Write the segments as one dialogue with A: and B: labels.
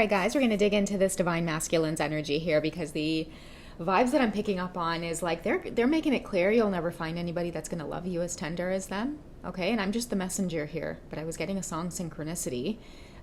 A: right, guys, we're going to dig into this divine masculine's energy here because the vibes that I'm picking up on is like they're making it clear you'll never find anybody that's going to love you as tender as them. Okay, and I'm just the messenger here, but I was getting a song synchronicity.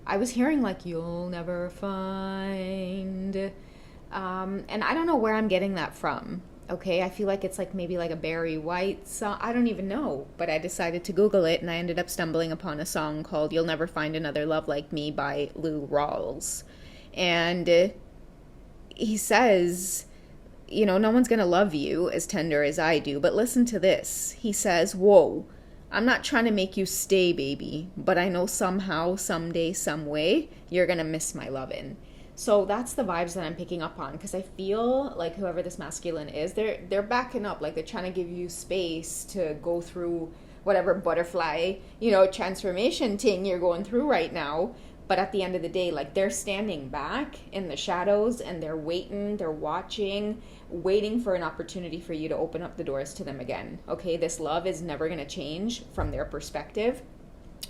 A: I was hearing like you'll never find, and I don't know where I'm getting that from. Okay, I feel like it's like maybe like a Barry White song. I don't even know, but I decided to Google it and I ended up stumbling upon a song called You'll Never Find Another Love Like Me by Lou Rawls. And he says, you know, no one's going to love you as tender as I do, but listen to this. He says, whoa, I'm not trying to make you stay, baby, but I know somehow, someday, some way, you're going to miss my lovin'. So that's the vibes that I'm picking up on because I feel like whoever this masculine is, they're backing up, like they're trying to give you space to go through whatever butterfly, transformation thing you're going through right now. But at the end of the day, like they're standing back in the shadows and they're waiting, they're watching, waiting for an opportunity for you to open up the doors to them again. Okay, this love is never going to change from their perspective.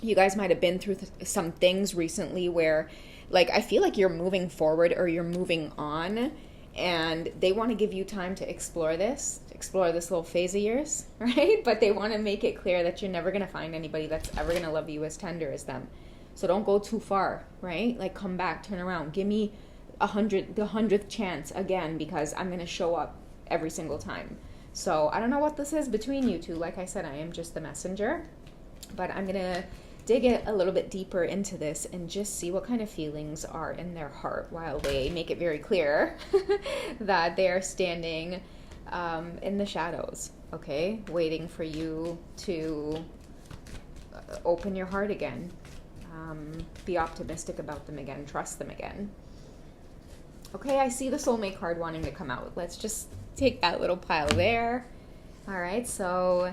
A: You guys might have been through some things recently where like I feel like you're moving forward or you're moving on and they want to give you time to explore this little phase of yours, right? But they want to make it clear that you're never going to find anybody that's ever going to love you as tender as them. So don't go too far, right? Like come back, turn around, give me the 100th chance again because I'm going to show up every single time. So I don't know what this is between you two. Like I said, I am just the messenger, but I'm going to dig it a little bit deeper into this and just see what kind of feelings are in their heart while they make it very clear that they are standing in the shadows, okay? Waiting for you to open your heart again. Be optimistic about them again. Trust them again. Okay, I see the soulmate card wanting to come out. Let's just take that little pile there. All right, so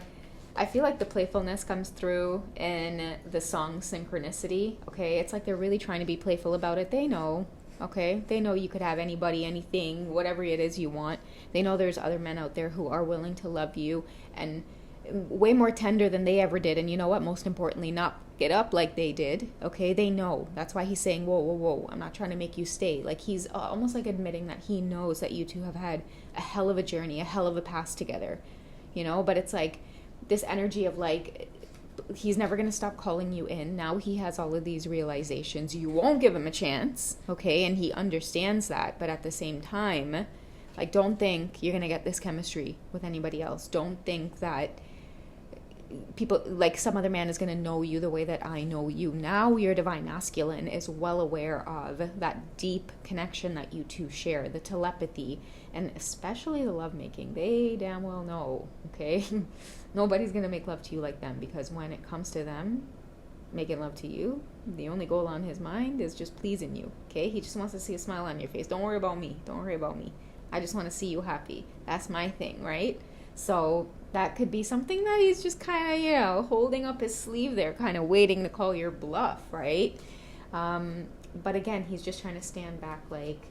A: I feel like the playfulness comes through in the song Synchronicity, okay? It's like they're really trying to be playful about it. They know, okay? They know you could have anybody, anything, whatever it is you want. They know there's other men out there who are willing to love you and way more tender than they ever did. And you know what? Most importantly, not get up like they did, okay? They know. That's why he's saying, whoa, whoa, whoa, I'm not trying to make you stay. Like he's almost like admitting that he knows that you two have had a hell of a journey, a hell of a past together, But it's like, this energy of like he's never going to stop calling you in. Now he has all of these realizations. You won't give him a chance, okay? And he understands that. But at the same time, like don't think you're going to get this chemistry with anybody else. Don't think that people like some other man is going to know you the way that I know you. Now your divine masculine is well aware of that deep connection that you two share, the telepathy, and especially the lovemaking. They damn well know, okay? Nobody's going to make love to you like them because when it comes to them making love to you, the only goal on his mind is just pleasing you, okay? He just wants to see a smile on your face. Don't worry about me. Don't worry about me. I just want to see you happy. That's my thing, right? So that could be something that he's just kind of, holding up his sleeve there, kind of waiting to call your bluff, right? But again, he's just trying to stand back, like,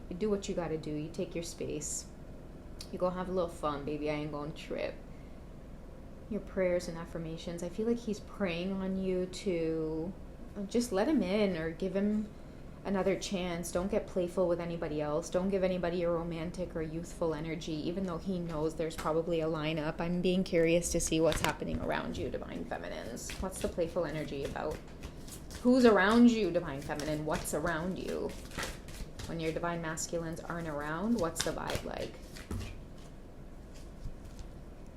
A: you do what you got to do. You take your space. You go have a little fun, baby. I ain't going to trip. Your prayers and affirmations. I feel like he's praying on you to just let him in or give him another chance. Don't get playful with anybody else. Don't give anybody a romantic or youthful energy, even though he knows there's probably a lineup. I'm being curious to see what's happening around you, Divine Feminines. What's the playful energy about? Who's around you, Divine Feminine? What's around you? When your Divine Masculines aren't around, what's the vibe like?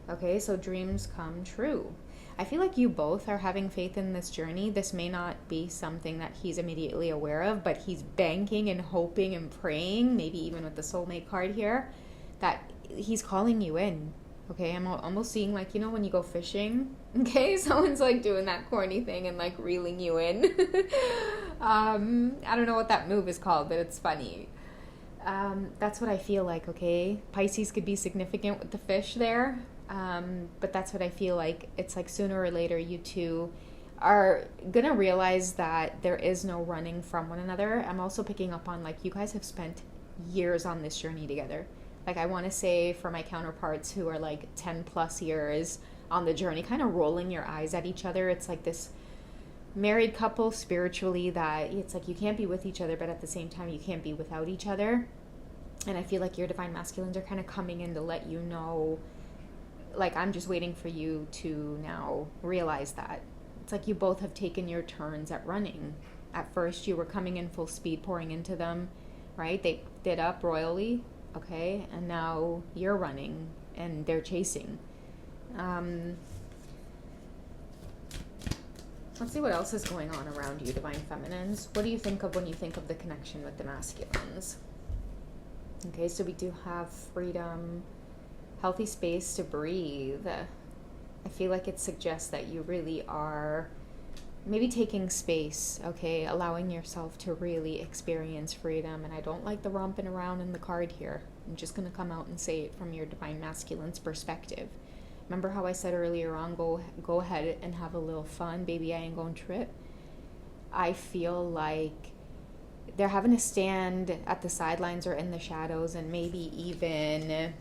A: Okay, so dreams come true. I feel like you both are having faith in this journey. This may not be something that he's immediately aware of, but he's banking and hoping and praying, maybe even with the soulmate card here, that he's calling you in. Okay, I'm almost seeing like, when you go fishing, okay, someone's like doing that corny thing and like reeling you in. I don't know what that move is called, but it's funny. That's what I feel like, okay? Pisces could be significant with the fish there. But that's what I feel like. It's like sooner or later you two are gonna realize that there is no running from one another. I'm also picking up on like you guys have spent years on this journey together. Like I want to say for my counterparts who are like 10 plus years on the journey, kind of rolling your eyes at each other. It's like this married couple spiritually that it's like you can't be with each other, but at the same time, you can't be without each other. And I feel like your divine masculines are kind of coming in to let you know, like, I'm just waiting for you to now realize that. It's like you both have taken your turns at running. At first, you were coming in full speed, pouring into them, right? They did up royally, okay? And now you're running and they're chasing. Let's see what else is going on around you, divine feminines. What do you think of when you think of the connection with the masculines? Okay, so we do have freedom, healthy space to breathe. I feel like it suggests that you really are maybe taking space, okay, allowing yourself to really experience freedom. And I don't like the romping around in the card here. I'm just going to come out and say it from your divine masculine's perspective. Remember how I said earlier on, go ahead and have a little fun, baby, I ain't gonna trip. I feel like they're having to stand at the sidelines or in the shadows and maybe even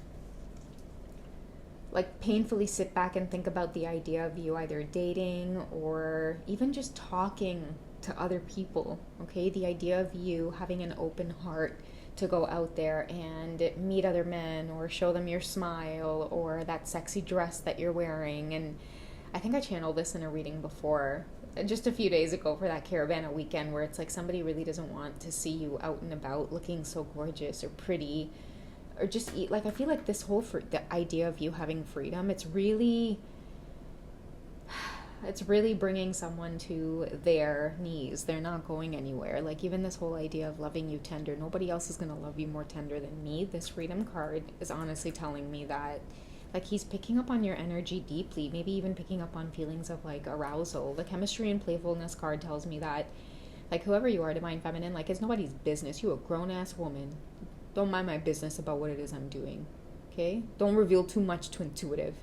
A: like painfully sit back and think about the idea of you either dating or even just talking to other people, okay? The idea of you having an open heart to go out there and meet other men or show them your smile or that sexy dress that you're wearing. And I think I channeled this in a reading before, just a few days ago for that Caravana weekend, where it's like somebody really doesn't want to see you out and about looking so gorgeous or pretty or just eat. Like, I feel like this whole the idea of you having freedom, it's really bringing someone to their knees. They're not going anywhere. Like, even this whole idea of loving you tender, nobody else is going to love you more tender than me. This freedom card is honestly telling me that, like, he's picking up on your energy deeply, maybe even picking up on feelings of, like, arousal. The chemistry and playfulness card tells me that, like, whoever you are, divine feminine, like, it's nobody's business. You a grown-ass woman. Don't mind my business about what it is I'm doing, okay? Don't reveal too much to intuitive.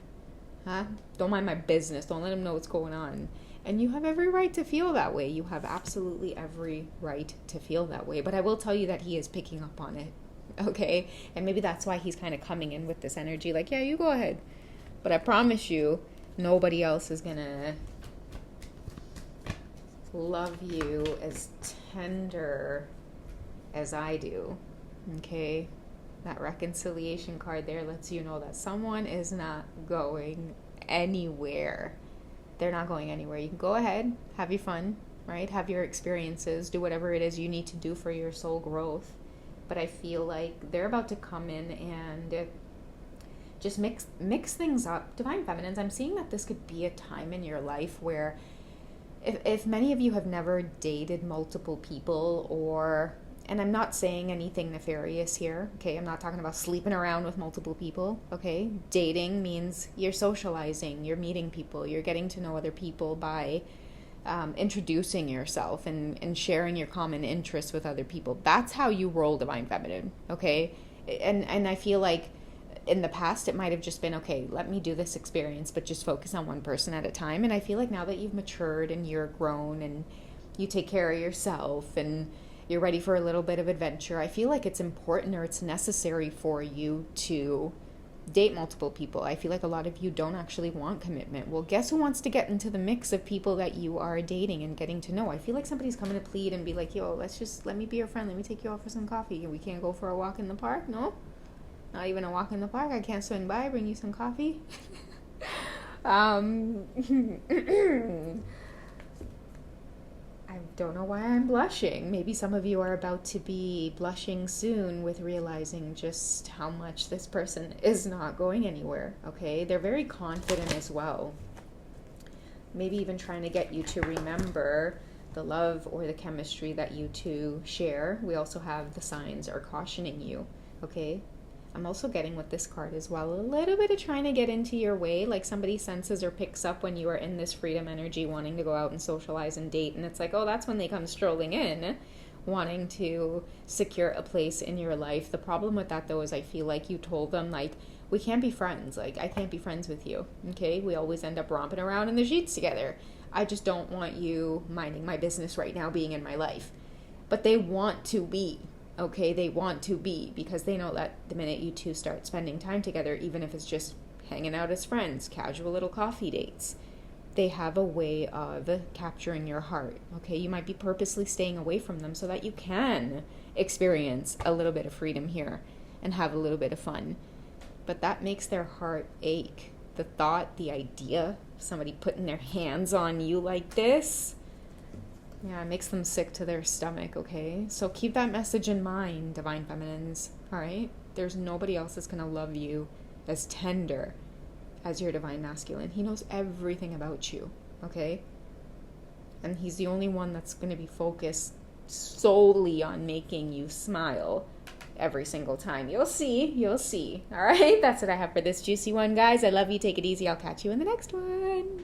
A: Huh? Don't mind my business. Don't let him know what's going on. And you have every right to feel that way. You have absolutely every right to feel that way. But I will tell you that he is picking up on it. Okay? And maybe that's why he's kind of coming in with this energy. Like, yeah, you go ahead. But I promise you, nobody else is going to love you as tender as I do. Okay? That reconciliation card there lets you know that someone is not going anywhere. They're not going anywhere. You can go ahead, have your fun, right? Have your experiences, do whatever it is you need to do for your soul growth. But I feel like they're about to come in and just mix things up. Divine Feminines, I'm seeing that this could be a time in your life where if many of you have never dated multiple people or... And I'm not saying anything nefarious here, okay? I'm not talking about sleeping around with multiple people, okay? Dating means you're socializing, you're meeting people, you're getting to know other people by introducing yourself and sharing your common interests with other people. That's how you roll, divine feminine, okay? And I feel like in the past it might have just been, okay, let me do this experience, but just focus on one person at a time. And I feel like now that you've matured and you're grown and you take care of yourself and you're ready for a little bit of adventure, I feel like it's important or it's necessary for you to date multiple people. I feel like a lot of you don't actually want commitment. Well, guess who wants to get into the mix of people that you are dating and getting to know? I feel like somebody's coming to plead and be like, yo, let me be your friend. Let me take you out for some coffee. We can't go for a walk in the park? No? Not even a walk in the park? I can't swing by, bring you some coffee? I don't know why I'm blushing. Maybe some of you are about to be blushing soon with realizing just how much this person is not going anywhere, okay? They're very confident as well. Maybe even trying to get you to remember the love or the chemistry that you two share. We also have the signs are cautioning you, okay? I'm also getting with this card as well a little bit of trying to get into your way, like somebody senses or picks up when you are in this freedom energy wanting to go out and socialize and date, and it's like, oh, that's when they come strolling in wanting to secure a place in your life. The problem with that though is I feel like you told them, like, we can't be friends, like I can't be friends with you, okay? We always end up romping around in the sheets together. I just don't want you minding my business right now, being in my life. But they want to be. Okay, they want to be, because they know that the minute you two start spending time together, even if it's just hanging out as friends, casual little coffee dates, they have a way of capturing your heart. Okay, you might be purposely staying away from them so that you can experience a little bit of freedom here and have a little bit of fun. But that makes their heart ache. The thought, the idea of somebody putting their hands on you like this, yeah, it makes them sick to their stomach, okay? So keep that message in mind, Divine Feminines, all right? There's nobody else that's going to love you as tender as your Divine Masculine. He knows everything about you, okay? And he's the only one that's going to be focused solely on making you smile every single time. You'll see. All right? That's what I have for this juicy one, guys. I love you. Take it easy. I'll catch you in the next one.